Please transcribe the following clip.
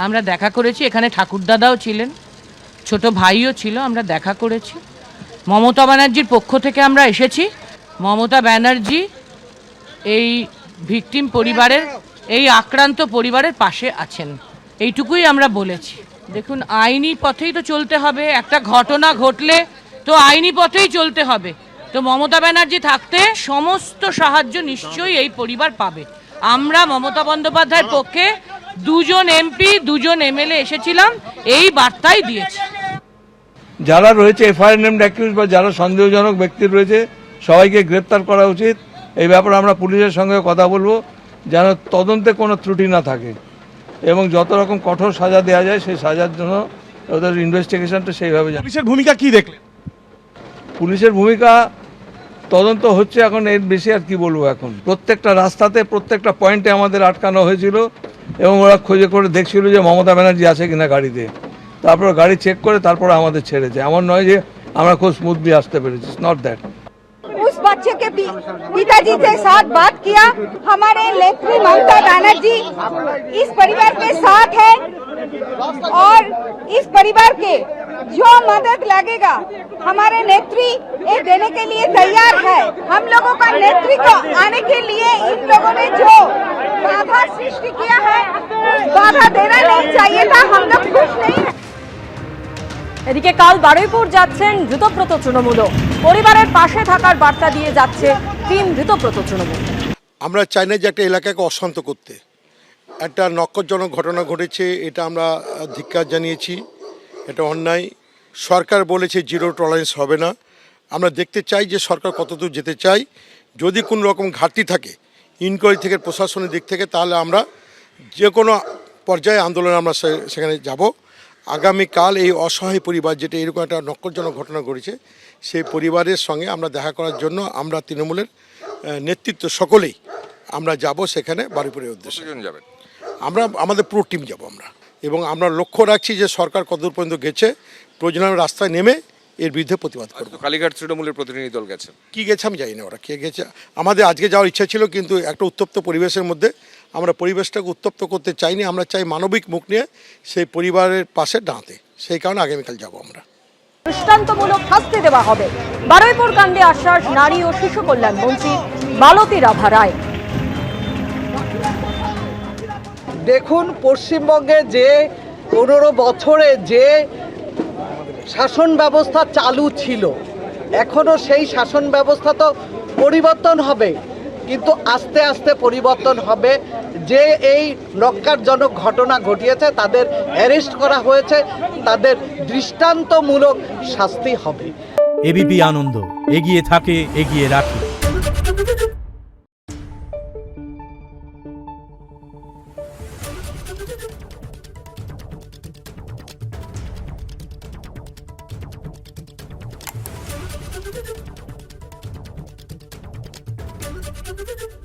আমরা দেখা করেছি, এখানে ঠাকুরদাদাও ছিলেন, ছোট ভাইও ছিল, আমরা দেখা করেছি। মমতা ব্যানার্জির পক্ষ থেকে আমরা এসেছি। মমতা ব্যানার্জি এই ভিকটিম পরিবারের, এই আক্রান্ত পরিবারের পাশে আছেন, এইটুকুই আমরা বলেছি। দেখুন, আইনি পথেই তো চলতে হবে। একটা ঘটনা ঘটলে তো আইনি পথেই চলতে হবে। তো মমতা ব্যানার্জি থাকতে সমস্ত সাহায্য নিশ্চয়ই এই পরিবার পাবে। আমরা মমতা বন্দ্যোপাধ্যায়ের পক্ষে 2জন এমপি 2জন এমএলএ এসেছিলাম, এই বার্তাই দিয়েছি। যারা রয়েছে এফআইআর নেমড অ্যাকিউজ বা যারা সন্দেহজনক ব্যক্তি রয়েছে সবাইকে গ্রেপ্তার করা উচিত। এই ব্যাপারে আমরা পুলিশের সঙ্গে কথা বলবো যেন তদন্তে কোনো ত্রুটি না থাকে এবং যত রকম কঠোর সাজা দেওয়া যায় সেই সাজার জন্য ওদের ইনভেস্টিগেশনটা সেইভাবে যায়। পুলিশের ভূমিকা কি দেখলেন? পুলিশের ভূমিকা তদন্ত হচ্ছে, এখন এর বেশি আর কি বলবো। এখন প্রত্যেকটা রাস্তাতে প্রত্যেকটা পয়েন্টে আমাদের আটকানো হয়েছিল এবং ওরা খোঁজে করে দেখছিল যে মমতা ব্যানার্জি আছে কিনা গাড়িতে। তারপর গাড়ি চেক করে তারপরে আমাদের ছেড়েছে। এমন নয় যে আমরা খুব স্মুথলি আসতে পেরেছি, নট দ্যাট। उस बच्चे के पिताजी के साथ बात किया। हमारे नेत्री ममता बनर्जी इस परिवार के साथ है और इस परिवार के जो मदद लगेगा हमारे नेत्री ये देने के लिए तैयार है। हम लोगों का नेत्री को आने के लिए इन लोगों ने जो बाधा सृष्टि किया है, बाधा देना नहीं चाहिए था। हम लोग खुश नहीं है। এদিকে কাল বারুইপুর যাচ্ছেন ধৃতব্রত তৃণমূল, পরিবারের পাশে থাকার বার্তা দিয়ে যাচ্ছে টিম ধৃতব্রত তৃণমূল। আমরা চাই না যে একটা এলাকাকে অশান্ত করতে। একটা নক্করজনক ঘটনা ঘটেছে, এটা আমরা ধিক্কার জানিয়েছি, এটা অন্যায়। সরকার বলেছে জিরো টলারেন্স হবে না। আমরা দেখতে চাই যে সরকার কতদূর যেতে চাই। যদি কোনো রকম ঘাটতি থাকে ইনকোয়ারি থেকে, প্রশাসনের দিক থেকে, তাহলে আমরা যে কোনো পর্যায়ে আন্দোলনে আমরা সেখানে যাব। আগামীকাল এই অসহায় পরিবার, যেটা এরকম একটা নক্করজনক ঘটনা ঘটেছে, সেই পরিবারের সঙ্গে আমরা দেখা করার জন্য আমরা তৃণমূলের নেতৃত্ব সকলেই আমরা যাব সেখানে বারুইপুরের উদ্দেশ্যে। আমরা আমাদের পুরো টিম যাব আমরা, এবং আমরা লক্ষ্য রাখছি যে সরকার কতদূর পর্যন্ত গেছে। প্রয়োজনে রাস্তায় নেমে এর বিরুদ্ধে প্রতিবাদ করবো। কালীঘাট তৃণমূলের প্রতিনিধি দল গেছে, কি গেছে আমি জানি না, ওরা কে গেছে। আমাদের আজকে যাওয়ার ইচ্ছা ছিল, কিন্তু একটা উত্তপ্ত পরিবেশের মধ্যে আমরা পরিবেশটাকে উত্তপ্ত করতে চাইনি। আমরা চাই মানবিক মুখ নিয়ে সেই পরিবারের পাশে দাঁড়াতে। সেই কারণে আগামীকাল যাব আমরা। দৃষ্টান্তমূলক শাস্তি দেওয়া হবে, বারুইপুর কাণ্ডে আশ্বাস নারী ও শিশু কল্যাণ মন্ত্রী মালতী রাভা রায়। দেখুন, পশ্চিমবঙ্গে যে 15 বছরে যে শাসন ব্যবস্থা চালু ছিল, এখনো সেই শাসন ব্যবস্থা তো পরিবর্তন হবে, কিন্তু আস্তে আস্তে পরিবর্তন হবে। যে এই নক্কারজনক ঘটনা ঘটিয়েছে তাদের অ্যারেস্ট করা হয়েছে, তাদের দৃষ্টান্তমূলক শাস্তি হবে। এবিপি আনন্দ, এগিয়ে থাকে, এগিয়ে রাখে। Thank you.